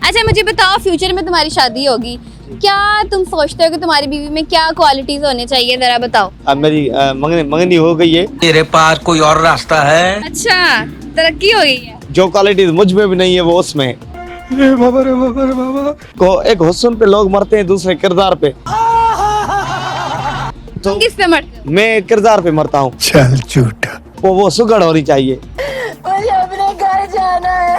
अच्छा मुझे बताओ, फ्यूचर में तुम्हारी शादी होगी, क्या तुम सोचते हो कि तुम्हारी बीवी में क्या क्वालिटीज होनी चाहिए, जरा बताओ। अब मेरी मंगनी हो गई है। तेरे पास कोई और रास्ता है? अच्छा, तरक्की हो गई है। जो क्वालिटीज मुझ में भी नहीं है वो उसमें है। रे बाबा को एक हुस्न पे लोग मरते हैं, दूसरे किरदार पे। तुम किस पे मरते हो? मैं किरदार पे मरता हूँ। चल झूठा। वो सुगड़ होनी चाहिए। मुझे अपने घर जाना है।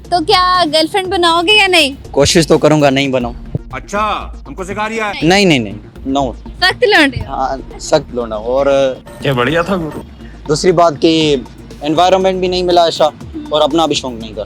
तो क्या गर्लफ्रेंड बनाओगे या नहीं? कोशिश तो करूंगा, नहीं बनाऊं। अच्छा, हमको सिखा रिया है। नहीं नो। सख्त लौंडे हो। हाँ, सख्त लौंडा। और क्या बढ़िया था गुरु। दूसरी बात कि एनवायरनमेंट भी नहीं मिला अच्छा, और अपना भी शौक नहीं कर।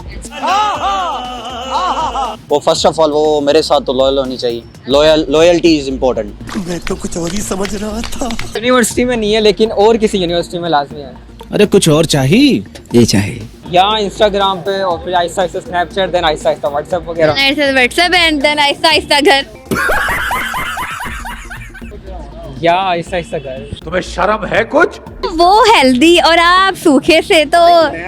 वो फर्स्ट ऑफ ऑल वो मेरे साथ तो लॉयल होनी चाहिए। Loyalty is important. मैं तो कुछ और ही समझ रहा था। यूनिवर्सिटी में नहीं है, लेकिन और किसी यूनिवर्सिटी में लाजमी है। अरे कुछ और चाहिए? ये चाहिए या इंस्टाग्राम पे, और फिर Aahista Aahista Snapchat, then Aahista Aahista WhatsApp वगैरह। WhatsApp and then Aahista Aahista घर। या आहिस्ता आहिस्ता घर। तुम्हें शर्म है कुछ? वो हेल्दी और आप सूखे से तो।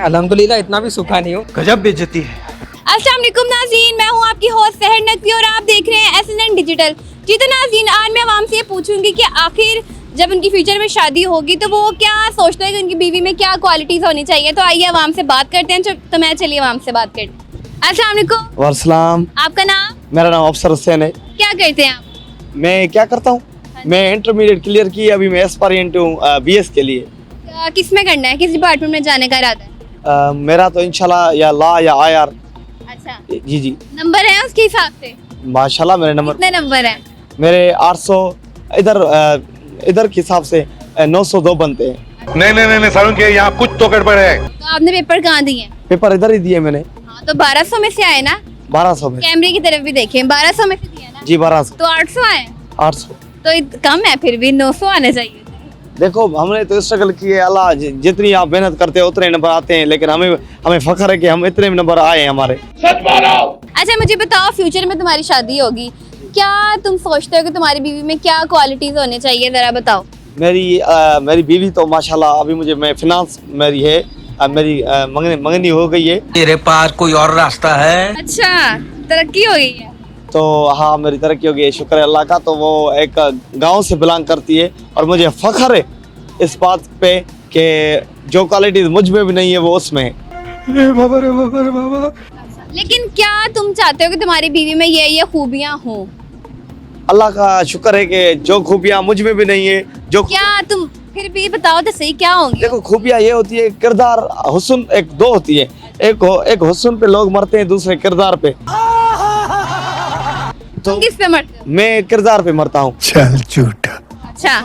अल्हम्दुलिल्लाह इतना भी सूखा नहीं हूँ। गजब बेइज्जती है। अस्सलाम वालेकुम नाज़रीन, मैं हूँ आपकी होस्ट सहर नकवी और आप देख रहे हैं SNN डिजिटल। जी तो नाज़रीन, आज मैं आवाम से ये पूछूंगी कि आखिर जब उनकी फ्यूचर में शादी होगी तो वो क्या सोचते हैं कि उनकी बीवी में क्या क्वालिटीज होनी चाहिए। तो आइए आवाम से बात करते हैं। तो मैं चलिए आवाम से बात करते हैं। अस्सलाम वालेकुम। वालेकुम। आपका नाम? मेरा नाम अफसर हुसैन है। क्या करते हैं आप? मैं क्या करता हूँ, मैं इंटरमीडिएट क्लियर की, अभी मैं एस्पायरेंट हूँ BS के लिए। किस में करना है, किस डिपार्टमेंट में जाने का इरादा है? मेरा तो इंशाल्लाह या लॉ या IR। अच्छा, जी नंबर है उसके हिसाब से? माशाल्लाह मेरे नंबर कितने नंबर है? मेरे 800 इधर के हिसाब से 902 बनते हैं। नहीं सारुण के यहाँ कुछ तो गड़बड़ है। तो आपने पेपर कहाँ दिए? पेपर इधर ही दिए मैंने। हाँ, तो 1200 में से आए ना? 1200 में। कैमरे की तरफ भी देखें, 1200 में से दिया ना? जी 1200। तो 800 आए? 800 तो कम है, फिर भी 900 आने चाहिए। देखो हमने तो स्ट्रगल किए, अल्लाह जितनी आप मेहनत करते हो उतने नंबर आते हैं, लेकिन हमें फख्र है कि हम इतने नंबर आए हैं हमारे। अच्छा मुझे बताओ, फ्यूचर में तुम्हारी शादी होगी, क्या तुम सोचते हो कि तुम्हारी बीवी में क्या क्वालिटीज होनी चाहिए, जरा बताओ। मेरी बीवी तो माशाल्लाह अभी मैं फिनांस मेरी है, मेरी मंगनी हो गई है। तेरे पास कोई और रास्ता है? अच्छा, तरक्की हो गई है। तो हाँ मेरी तरक्की हो गई है, शुक्र है अल्लाह का। तो वो एक गांव से बिलोंग करती है और मुझे फख्र है इस बात पे कि जो क्वालिटीज मुझ में भी नहीं है वो उसमें है। रे बाबा। लेकिन क्या तुम चाहते हो कि तुम्हारी बीवी में ये खूबियां हों? अल्लाह का शुक्र है कि जो खूबियाँ मुझ में भी नहीं है, जो क्या तुम फिर भी बताओ तो सही, क्या होंगी? देखो खूबियाँ ये होती है, किरदार हुस्न एक दो होती है। एक हुस्न पे लोग मरते हैं, दूसरे किरदार पे। तुम किस पे मरते हो? मैं किरदार पे मरता हूँ। चल झूठा। अच्छा,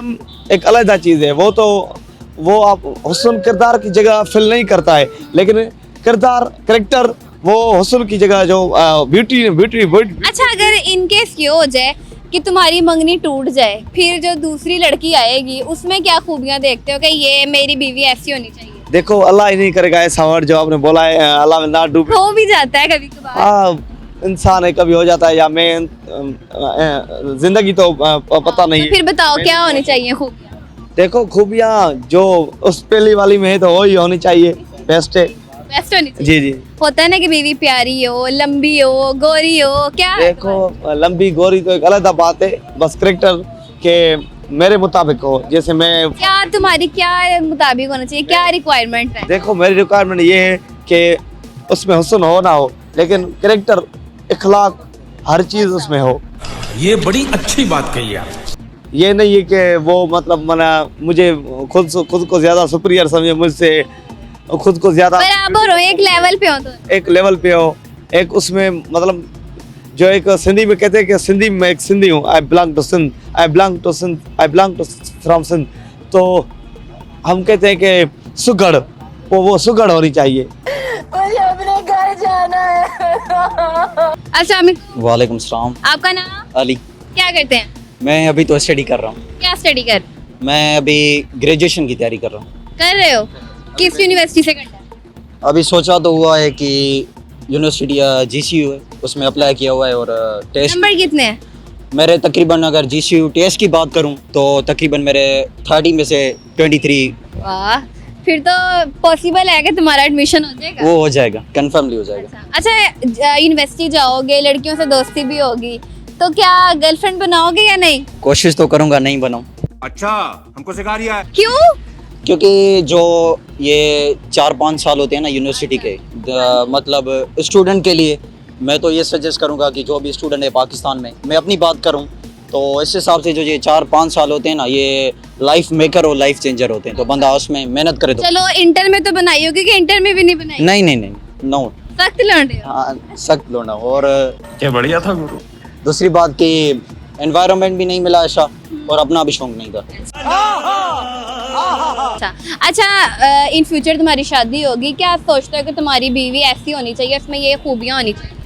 एक अलग चीज है वो आप हुस्न किरदार की जगह फिल नहीं करता है, लेकिन करेक्टर वो हुस्न की जगह जो ब्यूटी। अच्छा अगर इनकेस ये हो जाए कि तुम्हारी मंगनी टूट जाए, फिर जो दूसरी लड़की आएगी उसमें क्या खूबियां देखते हो कि ये मेरी बीवी ऐसी होनी चाहिए? देखो अल्लाह ही नहीं करेगा ऐसा वर्ड जो आपने बोला है, अल्लाह में ना डूबे। हो भी जाता है कभी कभार। हाँ इंसान है, कभी हो जाता है, या मैं जिंदगी तो पता नहीं तो है। फिर बताओ क्या होनी चाहिए खूबियां? देखो खूबियाँ जो उस पहली वाली में है तो वो ही होनी चाहिए, बेस्ट है। बेस्ट होनी चाहिए। जी होता है ना कि बीवी प्यारी हो, लंबी हो, गोरी हो, क्या है देखो लंबी गोरी तो एक अलग बात है, बस करेक्टर के मेरे मुताबिक हो। जैसे मैं क्या तुम्हारी क्या मुताबिक होना चाहिए, क्या रिक्वायरमेंट है? देखो मेरी रिक्वायरमेंट ये है कि उसमें हुस्न हो ना हो, लेकिन करेक्टर, इखलाक, हर चीज उसमें हो। ये बड़ी अच्छी बात कही आप। ये नहीं है कि वो मतलब मुझे खुद को ज्यादा सुपीरियर समझे, मुझसे खुद को ज्यादा बराबर हो, एक लेवल पे हो तो। एक लेवल पे हो, एक उसमें मतलब जो एक सिंधी में कहते हैं कि सिंधी में एक सिंधी हूँ, I belong to from Sindh. तो हम कहते हैं कि सुगड़, वो सुगड़ होनी चाहिए। मुझे अपने घर जाना है। अच्छा वालेकुम सलाम। आपका नाम? अली। क्या करते हैं? मैं अभी तो स्टडी कर रहा हूँ। क्या स्टडी कर मैं अभी ग्रेजुएशन की तैयारी कर रहा हूँ। कर रहे हो? किस यूनिवर्सिटी से करना है? अभी सोचा तो हुआ है कि यूनिवर्सिटी GCU है, उसमें अप्लाई किया हुआ है। और टेस्ट नंबर कितने हैं? मेरे तकरीबन, अगर GCU टेस्ट की बात करूं तो तकरीबन मेरे 30 में से 23। वाह, फिर तो पॉसिबल है कि तुम्हारा एडमिशन हो जाएगा। वो हो जाएगा, कन्फर्मली हो जाएगा। अच्छा, यूनिवर्सिटी जाओगे, लड़कियों से दोस्ती भी होगी, तो क्या गर्लफ्रेंड बनाओगे या नहीं? कोशिश तो करूंगा नहीं बनाऊं, अच्छा हमको सिखा रिया है। क्यों? क्योंकि जो ये 4-5 साल होते हैं ना यूनिवर्सिटी के, मतलब स्टूडेंट के लिए मैं तो ये सजेस्ट करूंगा कि जो भी स्टूडेंट है पाकिस्तान में, मैं अपनी बात करूं तो इस हिसाब से जो ये 4-5 साल होते हैं ना, ये लाइफ मेकर और लाइफ चेंजर होते हैं, तो बंदा उसमें मेहनत करे तो। चलो इंटर में तो बनाई होगी कि इंटर में भी नहीं बनाई? नहीं नहीं नहीं, नो। सख्त लौंडे हो। हाँ, सख्त लोना। और क्या बढ़िया था गुरु। दूसरी बात कि एनवायरनमेंट भी नहीं मिला ऐसा, और अपना भी शौक नहीं था। अच्छा, इन फ्यूचर तुम्हारी शादी होगी, क्या आप सोचते हो कि तुम्हारी बीवी ऐसी होनी चाहिए, उसमें ये खूबियाँ होनी चाहिए?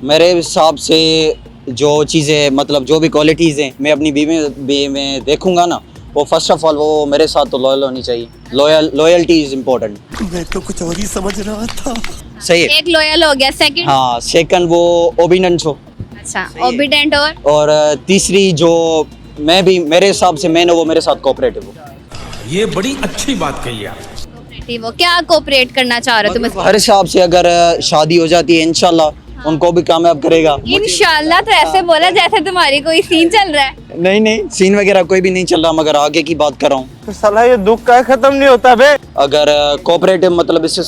मेरे हिसाब से जो चीज़ें, मतलब जो भी क्वालिटीज़ हैं मैं अपनी बीवी में देखूंगा ना, वो फर्स्ट ऑफ ऑल वो मेरे साथ तो लॉयल होनी चाहिए। Loyalty is important. मैं तो कुछ और ही समझ रहा था। सही है। एक लॉयल हो गया, सेकंड? हाँ, सेकंड वो ओबिडेंट हो। अच्छा, ओबीडेंट। और तीसरी जो मेरे हिसाब से मैंने, वो मेरे साथ कोऑपरेटिव हो। ये बड़ी अच्छी बात कही आप। कोऑपरेटिव हो, क्या कोऑपरेट करना चाह रहे हो तुम? हर हिसाब से अगर शादी हो जाती है इंशाल्लाह, उनको भी कामयाब करेगा। इंशाल्लाह तो ऐसे बोला जैसे तुम्हारी कोई सीन चल रहा है। नहीं नहीं, सीन वगैरह कोई भी नहीं चल रहा, मगर आगे की बात कर रहा हूँ। तो साला ये दुख का खत्म नहीं होता बे। अगर कोऑपरेटिव मतलब इस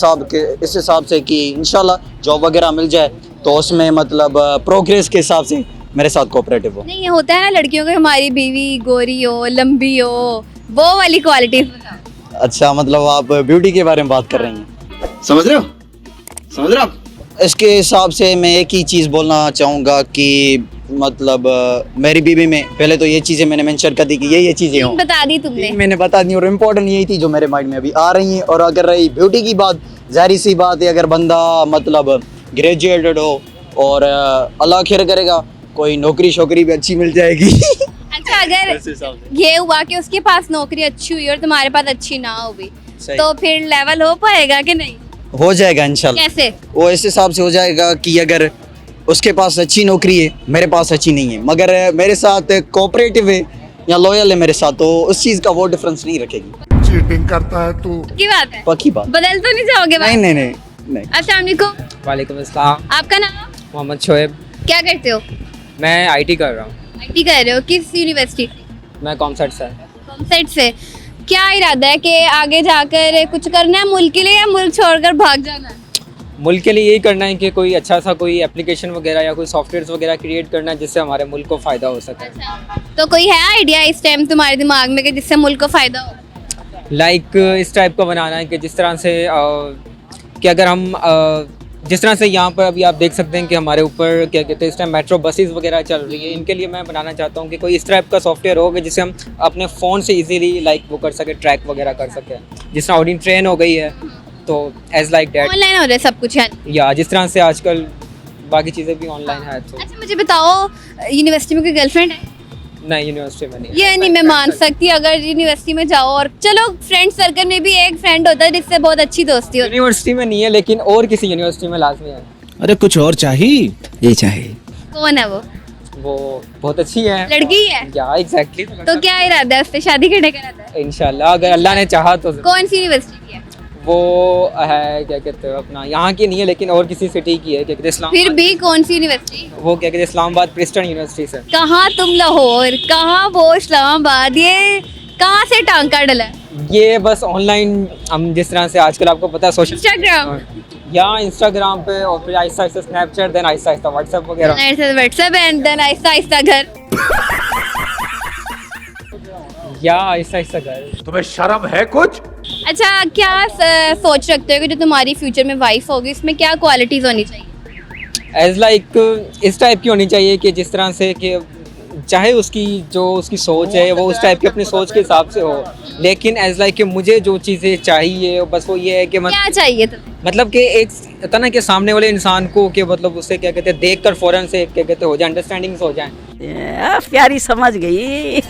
हिसाब से कि इंशाल्लाह जॉब वगैरह मिल जाए, तो उसमें मतलब प्रोग्रेस के हिसाब से मेरे साथ कोऑपरेटिव हो। नहीं, ये होता है ना लड़कियों को, हमारी बीवी गोरी हो, लंबी हो, वो वाली क्वालिटीज बताओ। अच्छा, मतलब आप ब्यूटी के बारे में बात कर रही हैं, समझ रहे हो आप? इसके हिसाब से मैं एक ही चीज़ बोलना चाहूँगा कि मतलब मेरी बीवी में पहले तो ये चीज़ें मैंने मेंशन कर दी कि ये चीज़ें हों, बता दी तुमने। मैंने बता दी, और इम्पोर्टेंट यही थी जो मेरे माइंड में अभी आ रही हैं। और अगर रही ब्यूटी की बात, जाहिर सी बात है, अगर बंदा मतलब ग्रेजुएटेड हो और अल्लाह खैर करेगा, कोई नौकरी शोकरी भी अच्छी मिल जाएगी। अच्छा, अगर ये हुआ कि उसके पास नौकरी अच्छी हुई और तुम्हारे पास अच्छी ना हुई, तो फिर लेवल हो पाएगा कि नहीं? हो जाएगा इंशाल्लाह। कैसे? वो इस हिसाब से हो जाएगा कि अगर उसके पास अच्छी नौकरी है, मेरे पास अच्छी नहीं है, मगर मेरे साथ कोऑपरेटिव है या लॉयल है मेरे साथ, तो उस चीज़ का वो डिफरेंस नहीं रखेगी। चीटिंग करता है तू। की बात है, पक्की बात। बदल तो नहीं जाओगे? नहीं नहीं नहीं नहीं। अस्सलाम वालेकुम। वालेकुम अस्सलाम। आपका नाम? मोहम्मद शोएब। क्या करते हो? मैं आईटी कर रहा हूँ। आईटी कर रहे हो, किस यूनिवर्सिटी से? मैं कॉमसेट से। कॉमसेट से। क्या इरादा है कि आगे जाकर कुछ करना है मुल्क के लिए, या मुल्क छोड़कर भाग जाना है? मुल्क के लिए यही करना है कि कोई अच्छा सा कोई एप्लीकेशन वगैरह या कोई सॉफ्टवेयर वगैरह क्रिएट करना है जिससे हमारे मुल्क को फ़ायदा हो सके। तो कोई है आइडिया इस टाइम तुम्हारे दिमाग में कि जिससे मुल्क को फ़ायदा हो? लाइक इस टाइप का बनाना है कि जिस तरह से कि अगर हम जिस तरह से यहाँ पर अभी आप देख सकते हैं कि हमारे ऊपर क्या कहते हैं इस टाइम मेट्रो बसेस वगैरह चल रही है, इनके लिए मैं बनाना चाहता हूँ कि कोई इस टाइप का सॉफ्टवेयर हो कि जिससे हम अपने फ़ोन से इजीली लाइक वो कर सके, ट्रैक वगैरह कर सके। जिस तरह ऑडियन ट्रेन हो गई है, तो एज लाइक डैट ऑनलाइन हो रहा है सब कुछ है। या जिस तरह से आजकल बाकी चीज़ें भी ऑनलाइन है। तो अच्छा, मुझे बताओ, यूनिवर्सिटी में कोई गर्लफ्रेंड है? नहीं, यूनिवर्सिटी में नहीं। ये नहीं मैं मान सकती, अगर यूनिवर्सिटी में जाओ, और चलो फ्रेंड सर्कल में भी एक फ्रेंड होता है जिससे बहुत अच्छी दोस्ती होती यूनिवर्सिटी में नहीं है, लेकिन और किसी यूनिवर्सिटी में लाजमी है। अरे कुछ और चाहिए? ये चाहिए। है। कौन है वो? वो बहुत अच्छी है। लड़की है? या एग्जैक्टली। तो क्या इरादा है उससे शादी करने का इरादा है? इंशाल्लाह अगर अल्लाह ने चाहा तो। कौन सी यूनिवर्सिटी की है? वो है क्या कहते हैं अपना यहाँ की नहीं है, लेकिन और किसी सिटी की है, क्या कहते हैं इस्लाम। फिर भी कौन सी यूनिवर्सिटी? वो क्या कहते हैं इस्लामाबाद प्रिस्टन यूनिवर्सिटी से। कहाँ तुम लाहौर, कहाँ वो इस्लामाबाद, ये कहाँ से टांका डला है? ये बस ऑनलाइन हम जिस तरह से आजकल आपको पता है सोशल इंस्टाग्राम या इंस्टाग्राम पे, और फिर Aahista Aahista Snapchat, then Aahista Aahista WhatsApp वगैरह। WhatsApp and then Aahista Aahista घर। या आहिस्ता आहिस्ता घर। तुम्हें शर्म है कुछ? अच्छा, क्या सोच रखते हो कि जो तुम्हारी फ्यूचर में वाइफ होगी उसमें क्या क्वालिटीज होनी चाहिए? एज लाइक इस टाइप की होनी चाहिए कि जिस तरह से कि चाहे उसकी जो उसकी सोच है वो उस टाइप की अपनी सोच के हिसाब से हो, लेकिन एज लाइक कि मुझे जो चीज़ें चाहिए बस वो ये है कि क्या चाहिए तुम्हें? मतलब कि एक होता ना कि सामने वाले इंसान को कि मतलब उससे क्या कहते हैं देख कर फ़ौरन से क्या कहते हो जाए अंडरस्टैंडिंग हो जाए। प्यारी समझ गई।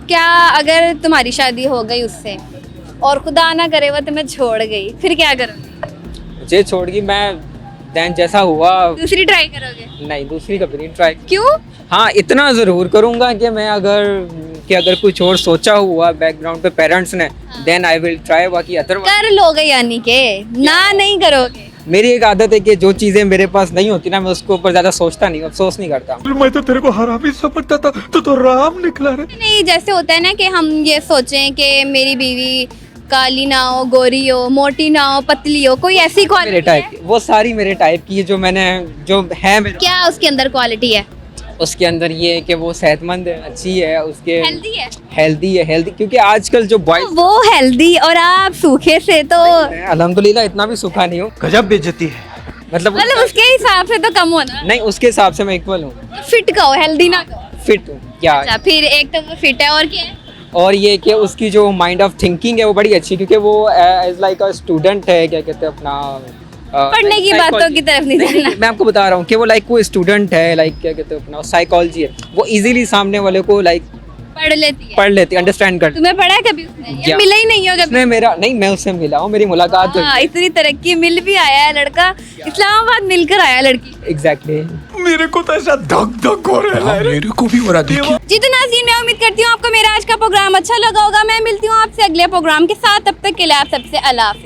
क्या अगर तुम्हारी शादी हो गई उससे और खुदा ना करे वो तुम्हें छोड़ गई, फिर क्या करोगे? मुझे छोड़ गई, मैं देन जैसा हुआ दूसरी ट्राई करोगे? नहीं, दूसरी कभी नहीं ट्राई। क्यों? हाँ, इतना ज़रूर करूँगा कि मैं अगर कुछ और सोचा हुआ बैकग्राउंड पे पेरेंट्स ने, देन आई विल ट्राई, बाकी अदरवाइज कर लोगे यानी के ना नहीं करोगे? मेरी एक आदत है कि जो चीज़ें मेरे पास नहीं होती ना, मैं उसके ऊपर ज़्यादा सोचता नहीं, अफसोस नहीं करता। मैं तो तेरे को हरामी समझता था, तो राम निकला रे। नहीं, जैसे होता है ना कि हम ये सोचें कि मेरी बीवी काली ना हो, गोरी हो, मोटी ना हो, पतली हो, कोई ऐसी मेरे क्वालिटी टाइप है? की, वो सारी मेरे टाइप की है जो है मेरे। क्या उसके अंदर क्वालिटी है? उसके अंदर ये है कि वो सेहतमंद है, अच्छी है, उसके हेल्दी है? हेल्दी, क्योंकि आजकल जो बॉयज, वो हेल्दी और आप सूखे से तो अल्हम्दुलिल्लाह इतना भी सूखा नहीं हूँ, गजब बेइज्जती है। मतलब उसके हिसाब से तो कम होना। नहीं, उसके हिसाब से मैं इक्वल हूँ, फिट का हो, हेल्दी ना कहो। फिट हूँ क्या। अच्छा, फिर एक तो वो फिट है और क्या है? और ये कि उसकी जो माइंड ऑफ थिंकिंग है वो बड़ी अच्छी, क्योंकि वो एज लाइक अ स्टूडेंट है, क्या कहते हैं अपना पढ़ने की बातों की तरफ नहीं जाना। मैं आपको बता रहा हूँ कि वो वो स्टूडेंट है, क्या कहते हैं अपना साइकोलॉजी है, वो इजीली सामने वाले को पढ़ लेती है। अंडरस्टैंड कर। तुम्हें पढ़ा है कभी उसने? या या- मिला ही नहीं हो कभी? उसने मेरा नहीं, मैं उससे मिला हूँ, मेरी मुलाकात हुई। हाँ, इतनी तरक्की, मिल भी आया है लड़का, इस्लामाबाद मिलकर आया लड़की। एग्जैक्टली। मेरे को तो ऐसा धक धक हो रहा है। मेरे को भी हो रहा देखिए। जी तो नाज़रीन, मैं उम्मीद करती हूँ आपको मेरा आज का प्रोग्राम अच्छा लगा होगा। मैं मिलती हूँ आपसे अगले प्रोग्राम के साथ, तब तक के लिए आप सबसे अल्लाह हाफिज़।